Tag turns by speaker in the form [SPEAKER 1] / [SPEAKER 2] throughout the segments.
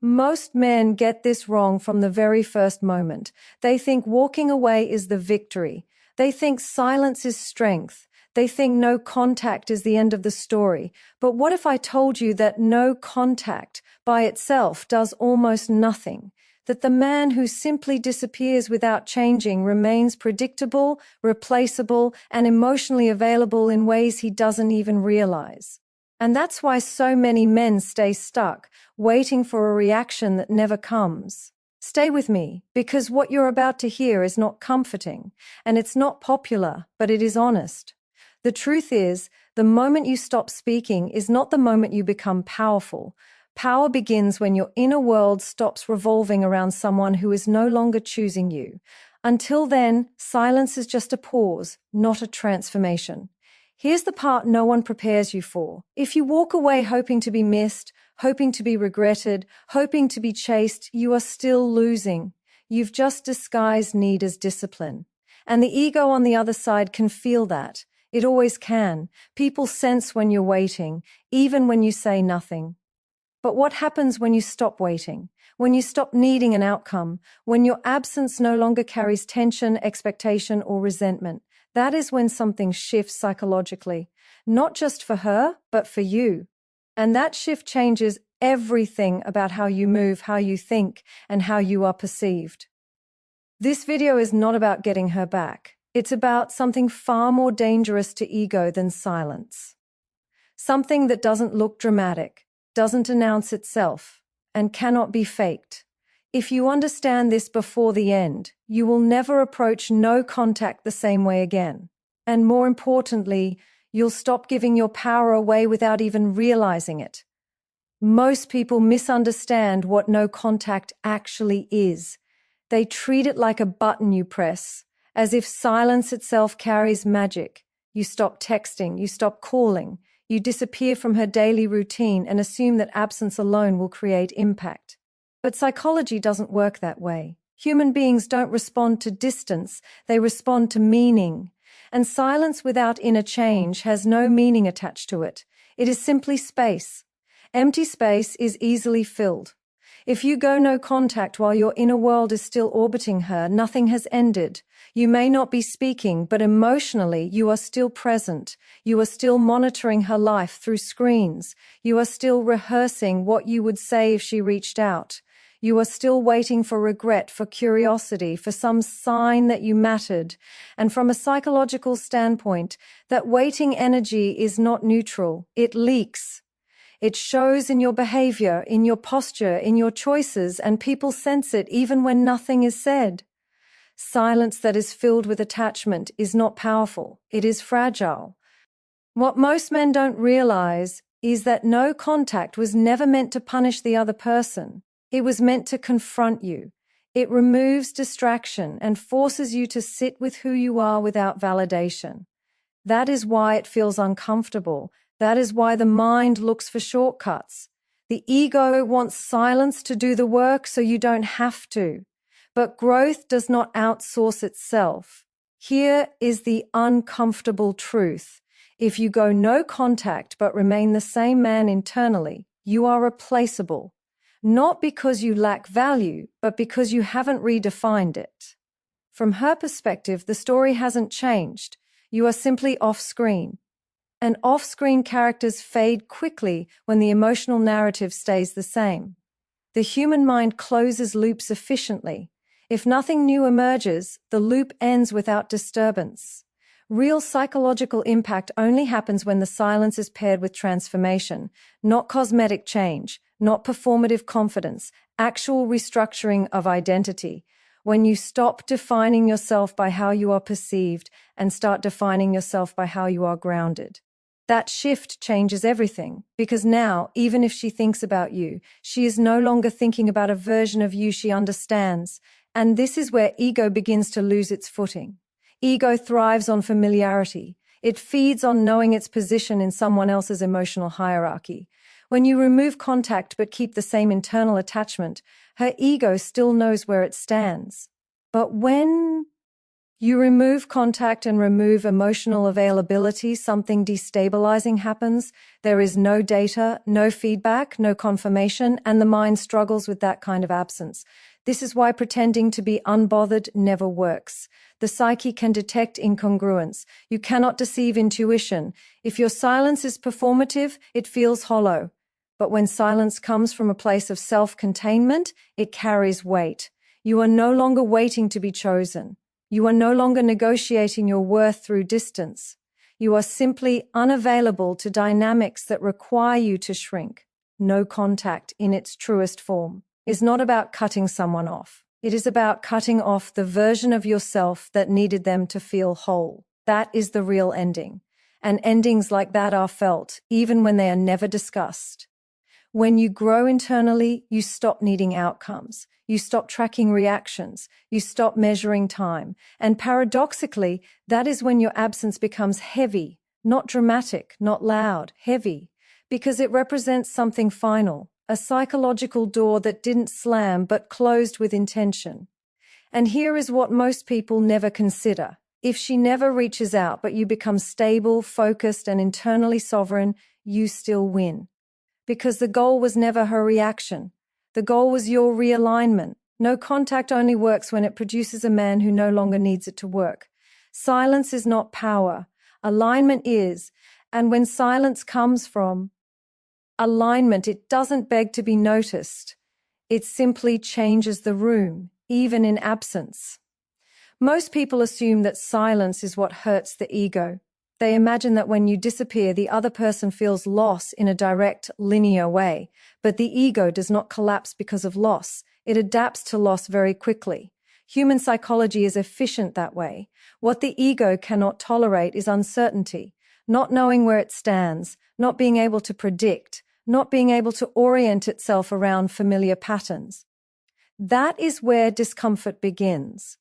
[SPEAKER 1] Most men get this wrong from the very first moment. They think walking away is the victory. They think silence is strength. They think no contact is the end of the story. But what if I told you that no contact by itself does almost nothing? That the man who simply disappears without changing remains predictable, replaceable, and emotionally available in ways he doesn't even realize. And that's why so many men stay stuck, waiting for a reaction that never comes. Stay with me, because what you're about to hear is not comforting, and it's not popular, but it is honest. The truth is, the moment you stop speaking is not the moment you become powerful. Power begins when your inner world stops revolving around someone who is no longer choosing you. Until then, silence is just a pause, not a transformation. Here's the part no one prepares you for. If you walk away hoping to be missed, hoping to be regretted, hoping to be chased, you are still losing. You've just disguised need as discipline. And the ego on the other side can feel that. It always can. People sense when you're waiting, even when you say nothing. But what happens when you stop waiting? When you stop needing an outcome? When your absence no longer carries tension, expectation, or resentment? That is when something shifts psychologically, not just for her, but for you. And that shift changes everything about how you move, how you think, and how you are perceived. This video is not about getting her back. It's about something far more dangerous to ego than silence. Something that doesn't look dramatic, doesn't announce itself, and cannot be faked. If you understand this before the end, you will never approach no contact the same way again. And more importantly, you'll stop giving your power away without even realizing it. Most people misunderstand what no contact actually is. They treat it like a button you press, as if silence itself carries magic. You stop texting, you stop calling, you disappear from her daily routine and assume that absence alone will create impact. But psychology doesn't work that way. Human beings don't respond to distance, they respond to meaning. And silence without inner change has no meaning attached to it. It is simply space. Empty space is easily filled. If you go no contact while your inner world is still orbiting her, nothing has ended. You may not be speaking, but emotionally you are still present. You are still monitoring her life through screens. You are still rehearsing what you would say if she reached out. You are still waiting for regret, for curiosity, for some sign that you mattered. And from a psychological standpoint, that waiting energy is not neutral. It leaks. It shows in your behavior, in your posture, in your choices, and people sense it even when nothing is said. Silence that is filled with attachment is not powerful. It is fragile. What most men don't realize is that no contact was never meant to punish the other person. It was meant to confront you. It removes distraction and forces you to sit with who you are without validation. That is why it feels uncomfortable. That is why the mind looks for shortcuts. The ego wants silence to do the work so you don't have to. But growth does not outsource itself. Here is the uncomfortable truth. If you go no contact but remain the same man internally, you are replaceable. Not because you lack value, but because you haven't redefined it. From her perspective, the story hasn't changed. You are simply off-screen. And off-screen characters fade quickly when the emotional narrative stays the same. The human mind closes loops efficiently. If nothing new emerges, the loop ends without disturbance. Real psychological impact only happens when the silence is paired with transformation, not cosmetic change, not performative confidence, actual restructuring of identity. When you stop defining yourself by how you are perceived and start defining yourself by how you are grounded. That shift changes everything, because now, even if she thinks about you, she is no longer thinking about a version of you she understands. And this is where ego begins to lose its footing. Ego thrives on familiarity. It feeds on knowing its position in someone else's emotional hierarchy. When you remove contact but keep the same internal attachment, her ego still knows where it stands. But when You remove contact and remove emotional availability, something destabilizing happens. There is no data, no feedback, no confirmation, and the mind struggles with that kind of absence. This is why pretending to be unbothered never works. The psyche can detect incongruence. You cannot deceive intuition. If your silence is performative, it feels hollow. But when silence comes from a place of self-containment, it carries weight. You are no longer waiting to be chosen. You are no longer negotiating your worth through distance. You are simply unavailable to dynamics that require you to shrink. No contact, in its truest form, is not about cutting someone off. It is about cutting off the version of yourself that needed them to feel whole. That is the real ending. And endings like that are felt, even when they are never discussed. When you grow internally, you stop needing outcomes. You stop tracking reactions. You stop measuring time. And paradoxically, that is when your absence becomes heavy, not dramatic, not loud, heavy, because it represents something final, a psychological door that didn't slam but closed with intention. And here is what most people never consider. If she never reaches out, but you become stable, focused, and internally sovereign, you still win. Because the goal was never her reaction. The goal was your realignment. No contact only works when it produces a man who no longer needs it to work. Silence is not power. Alignment is. And when silence comes from alignment, it doesn't beg to be noticed. It simply changes the room, even in absence. Most people assume that silence is what hurts the ego. They imagine that when you disappear, the other person feels loss in a direct, linear way. But the ego does not collapse because of loss. It adapts to loss very quickly. Human psychology is efficient that way. What the ego cannot tolerate is uncertainty, not knowing where it stands, not being able to predict, not being able to orient itself around familiar patterns. That is where discomfort begins.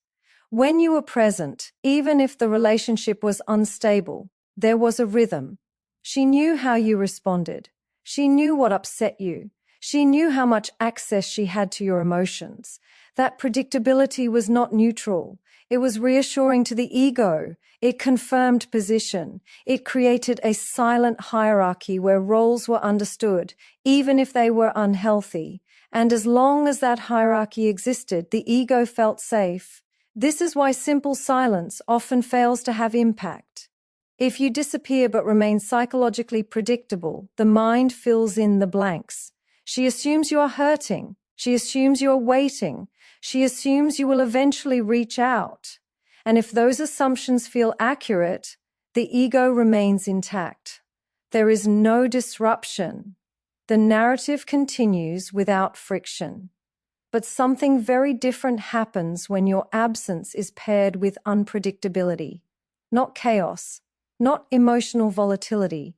[SPEAKER 1] When you were present, even if the relationship was unstable, there was a rhythm. She knew how you responded. She knew what upset you. She knew how much access she had to your emotions. That predictability was not neutral. It was reassuring to the ego. It confirmed position. It created a silent hierarchy where roles were understood, even if they were unhealthy. And as long as that hierarchy existed, the ego felt safe. This is why simple silence often fails to have impact. If you disappear but remain psychologically predictable, the mind fills in the blanks. She assumes you are hurting. She assumes you are waiting. She assumes you will eventually reach out. And if those assumptions feel accurate, the ego remains intact. There is no disruption. The narrative continues without friction. But something very different happens when your absence is paired with unpredictability. Not chaos, not emotional volatility,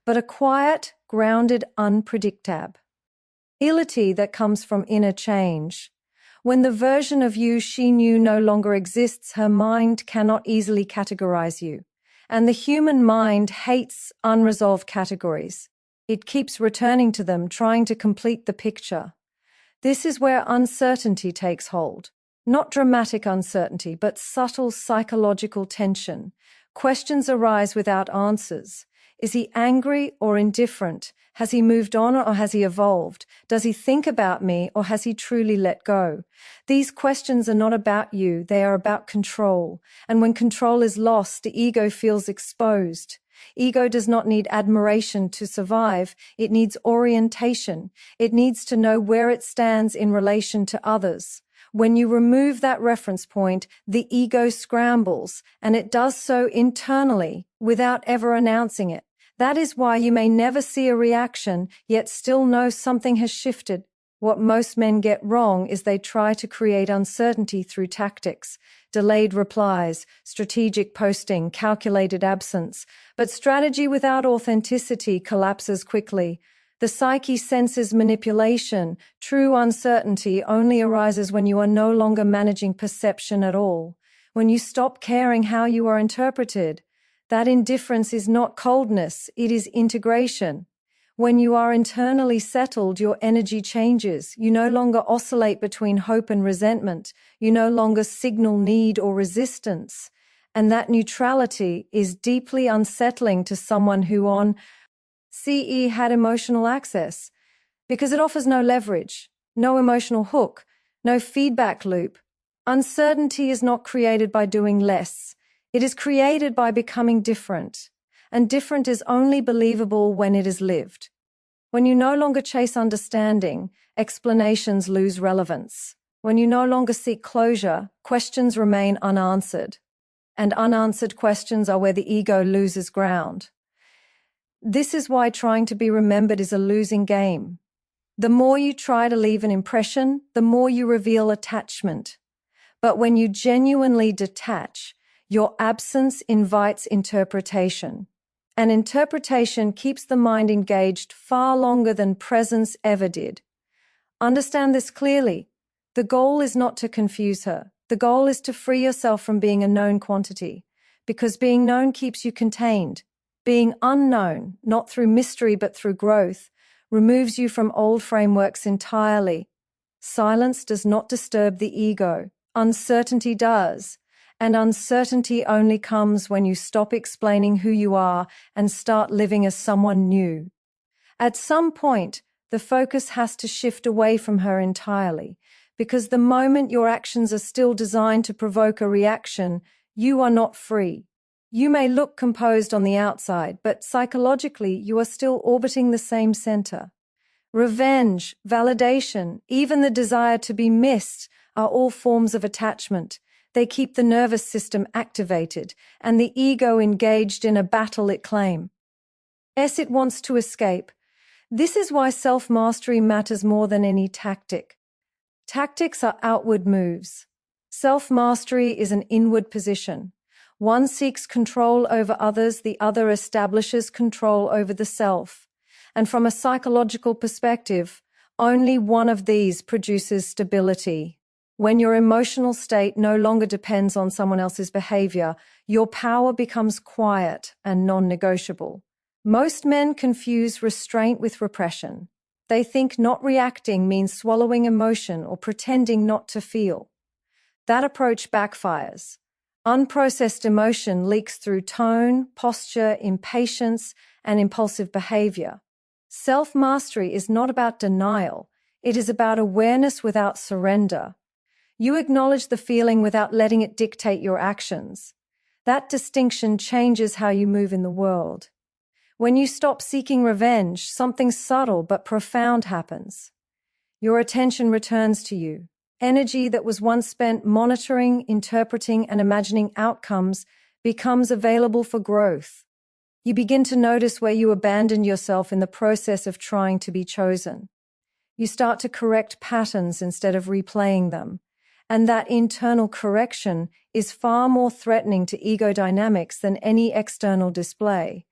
[SPEAKER 1] but a quiet, grounded unpredictability that comes from inner change. When the version of you she knew no longer exists, her mind cannot easily categorize you. And the human mind hates unresolved categories. It keeps returning to them, trying to complete the picture. This is where uncertainty takes hold. Not dramatic uncertainty, but subtle psychological tension. Questions arise without answers. Is he angry or indifferent? Has he moved on or has he evolved? Does he think about me or has he truly let go? These questions are not about you, they are about control. And when control is lost, the ego feels exposed. Ego does not need admiration to survive. It needs orientation. It needs to know where it stands in relation to others. When you remove that reference point, the ego scrambles, and it does so internally without ever announcing it. That is why you may never see a reaction, yet still know something has shifted. What most men get wrong is they try to create uncertainty through tactics, delayed replies, strategic posting, calculated absence. But strategy without authenticity collapses quickly. The psyche senses manipulation. True uncertainty only arises when you are no longer managing perception at all, when you stop caring how you are interpreted. That indifference is not coldness, it is integration. When you are internally settled, your energy changes. You no longer oscillate between hope and resentment. You no longer signal need or resistance. And that neutrality is deeply unsettling to someone who on CE had emotional access, because it offers no leverage, no emotional hook, no feedback loop. Uncertainty is not created by doing less. It is created by becoming different. And different is only believable when it is lived. When you no longer chase understanding, explanations lose relevance. When you no longer seek closure, questions remain unanswered. And unanswered questions are where the ego loses ground. This is why trying to be remembered is a losing game. The more you try to leave an impression, the more you reveal attachment. But when you genuinely detach, your absence invites interpretation. And interpretation keeps the mind engaged far longer than presence ever did. Understand this clearly. The goal is not to confuse her. The goal is to free yourself from being a known quantity, because being known keeps you contained. Being unknown, not through mystery but through growth, removes you from old frameworks entirely. Silence does not disturb the ego. Uncertainty does. And uncertainty only comes when you stop explaining who you are and start living as someone new. At some point, the focus has to shift away from her entirely, because the moment your actions are still designed to provoke a reaction, you are not free. You may look composed on the outside, but psychologically you are still orbiting the same center. Revenge, validation, even the desire to be missed are all forms of attachment. They keep the nervous system activated and the ego engaged in a battle it claims. It wants to escape. This is why self-mastery matters more than any tactic. Tactics are outward moves. Self-mastery is an inward position. One seeks control over others, the other establishes control over the self. And from a psychological perspective, only one of these produces stability. When your emotional state no longer depends on someone else's behavior, your power becomes quiet and non-negotiable. Most men confuse restraint with repression. They think not reacting means swallowing emotion or pretending not to feel. That approach backfires. Unprocessed emotion leaks through tone, posture, impatience, and impulsive behavior. Self-mastery is not about denial. It is about awareness without surrender. You acknowledge the feeling without letting it dictate your actions. That distinction changes how you move in the world. When you stop seeking revenge, something subtle but profound happens. Your attention returns to you. Energy that was once spent monitoring, interpreting, and imagining outcomes becomes available for growth. You begin to notice where you abandoned yourself in the process of trying to be chosen. You start to correct patterns instead of replaying them. And that internal correction is far more threatening to ego dynamics than any external display.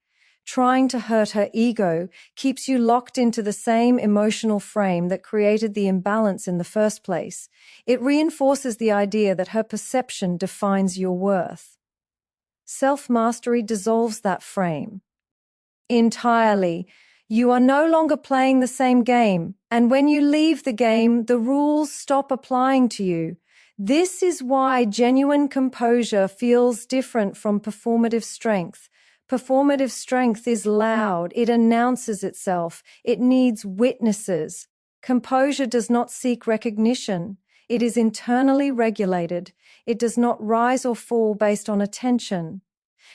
[SPEAKER 1] Trying to hurt her ego keeps you locked into the same emotional frame that created the imbalance in the first place. It reinforces the idea that her perception defines your worth. Self-mastery dissolves that frame entirely. You are no longer playing the same game, and when you leave the game, the rules stop applying to you. This is why genuine composure feels different from performative strength. Performative strength is loud, it announces itself, it needs witnesses. Composure does not seek recognition. It is internally regulated. It does not rise or fall based on attention.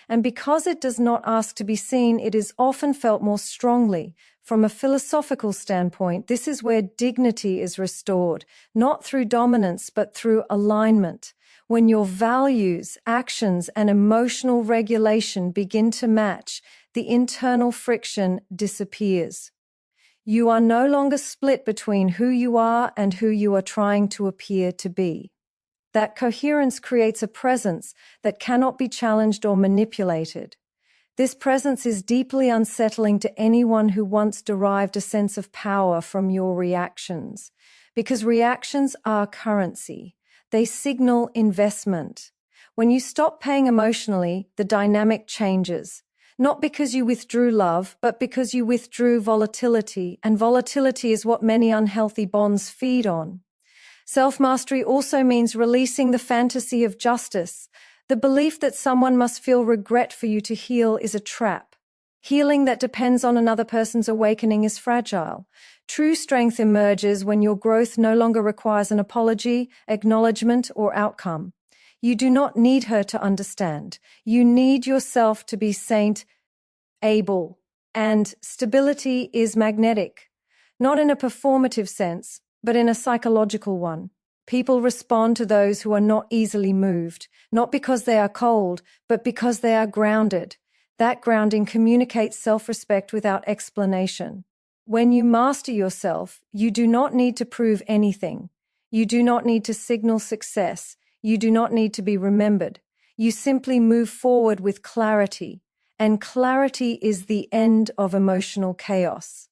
[SPEAKER 1] And because it does not ask to be seen, it is often felt more strongly. From a philosophical standpoint, this is where dignity is restored, not through dominance, but through alignment. When your values, actions, and emotional regulation begin to match, the internal friction disappears. You are no longer split between who you are and who you are trying to appear to be. That coherence creates a presence that cannot be challenged or manipulated. This presence is deeply unsettling to anyone who once derived a sense of power from your reactions, because reactions are currency. They signal investment. When you stop paying emotionally, the dynamic changes. Not because you withdrew love, but because you withdrew volatility, and volatility is what many unhealthy bonds feed on. Self-mastery also means releasing the fantasy of justice. The belief that someone must feel regret for you to heal is a trap. Healing that depends on another person's awakening is fragile. True strength emerges when your growth no longer requires an apology, acknowledgement, or outcome. You do not need her to understand. You need yourself to be able. And stability is magnetic, not in a performative sense, but in a psychological one. People respond to those who are not easily moved, not because they are cold, but because they are grounded. That grounding communicates self-respect without explanation. When you master yourself, you do not need to prove anything. You do not need to signal success. You do not need to be remembered. You simply move forward with clarity, and clarity is the end of emotional chaos.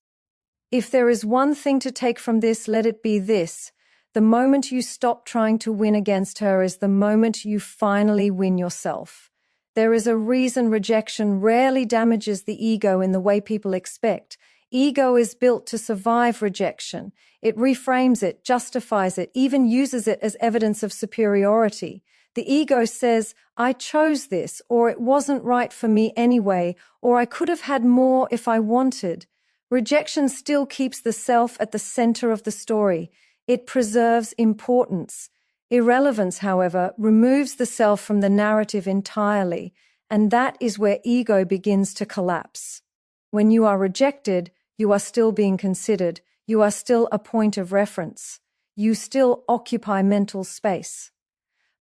[SPEAKER 1] If there is one thing to take from this, let it be this: the moment you stop trying to win against her is the moment you finally win yourself. There is a reason rejection rarely damages the ego in the way people expect. Ego is built to survive rejection. It reframes it, justifies it, even uses it as evidence of superiority. The ego says, I chose this, or it wasn't right for me anyway, or I could have had more if I wanted. Rejection still keeps the self at the center of the story. It preserves importance. Irrelevance, however, removes the self from the narrative entirely, and that is where ego begins to collapse. When you are rejected, you are still being considered. You are still a point of reference. You still occupy mental space.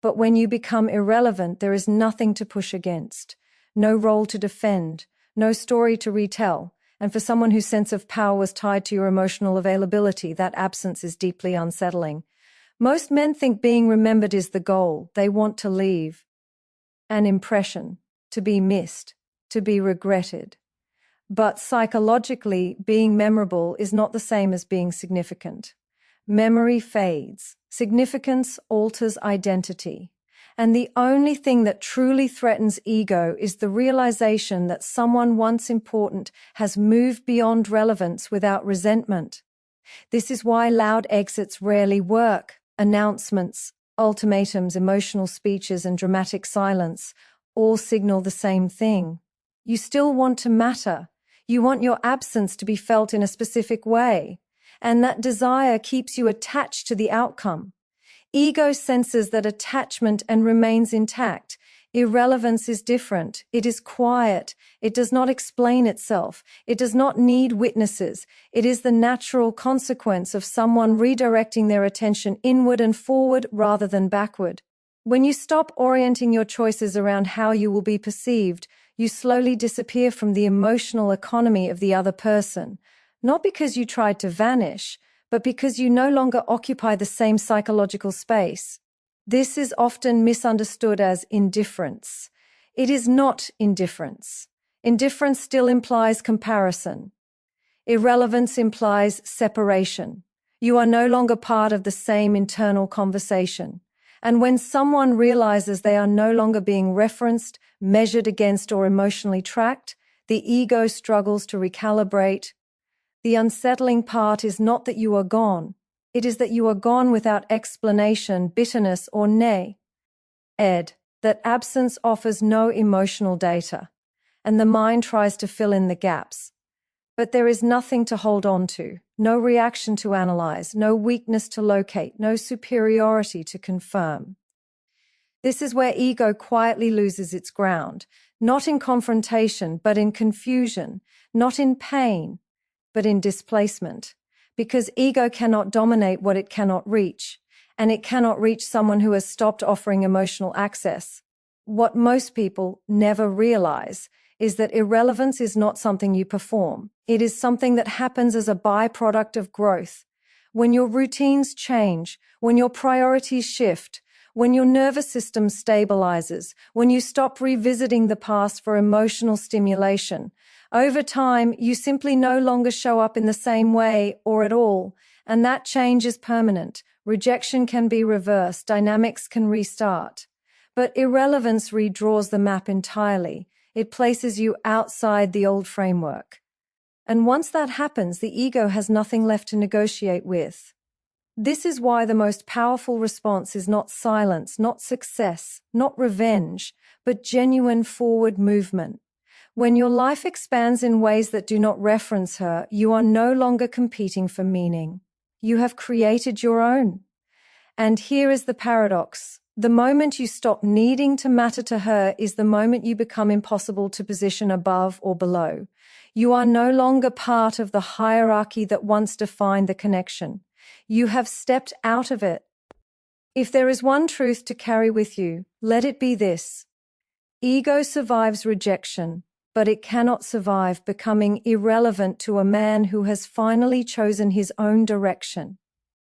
[SPEAKER 1] But when you become irrelevant, there is nothing to push against, no role to defend, no story to retell. And for someone whose sense of power was tied to your emotional availability, that absence is deeply unsettling. Most men think being remembered is the goal. They want to leave an impression, to be missed, to be regretted. But psychologically, being memorable is not the same as being significant. Memory fades. Significance alters identity. And the only thing that truly threatens ego is the realization that someone once important has moved beyond relevance without resentment. This is why loud exits rarely work. Announcements, ultimatums, emotional speeches, and dramatic silence all signal the same thing. You still want to matter. You want your absence to be felt in a specific way. And that desire keeps you attached to the outcome. Ego senses that attachment and remains intact. Irrelevance is different. It is quiet. It does not explain itself. It does not need witnesses. It is the natural consequence of someone redirecting their attention inward and forward rather than backward. When you stop orienting your choices around how you will be perceived, you slowly disappear from the emotional economy of the other person, not because you tried to vanish, but because you no longer occupy the same psychological space. This is often misunderstood as indifference. It is not indifference. Indifference still implies comparison. Irrelevance implies separation. You are no longer part of the same internal conversation. And when someone realizes they are no longer being referenced, measured against, or emotionally tracked, the ego struggles to recalibrate. The unsettling part is not that you are gone. It is that you are gone without explanation, bitterness, or that absence offers no emotional data, and the mind tries to fill in the gaps. But there is nothing to hold on to, no reaction to analyze, no weakness to locate, no superiority to confirm. This is where ego quietly loses its ground, not in confrontation, but in confusion, not in pain, but in displacement. Because ego cannot dominate what it cannot reach, and it cannot reach someone who has stopped offering emotional access. What most people never realize is that irrelevance is not something you perform. It is something that happens as a byproduct of growth. When your routines change, when your priorities shift, when your nervous system stabilizes, when you stop revisiting the past for emotional stimulation, over time, you simply no longer show up in the same way or at all, and that change is permanent. Rejection can be reversed, dynamics can restart. But irrelevance redraws the map entirely. It places you outside the old framework. And once that happens, the ego has nothing left to negotiate with. This is why the most powerful response is not silence, not success, not revenge, but genuine forward movement. When your life expands in ways that do not reference her, you are no longer competing for meaning. You have created your own. And here is the paradox. The moment you stop needing to matter to her is the moment you become impossible to position above or below. You are no longer part of the hierarchy that once defined the connection. You have stepped out of it. If there is one truth to carry with you, let it be this. Ego survives rejection, but it cannot survive becoming irrelevant to a man who has finally chosen his own direction.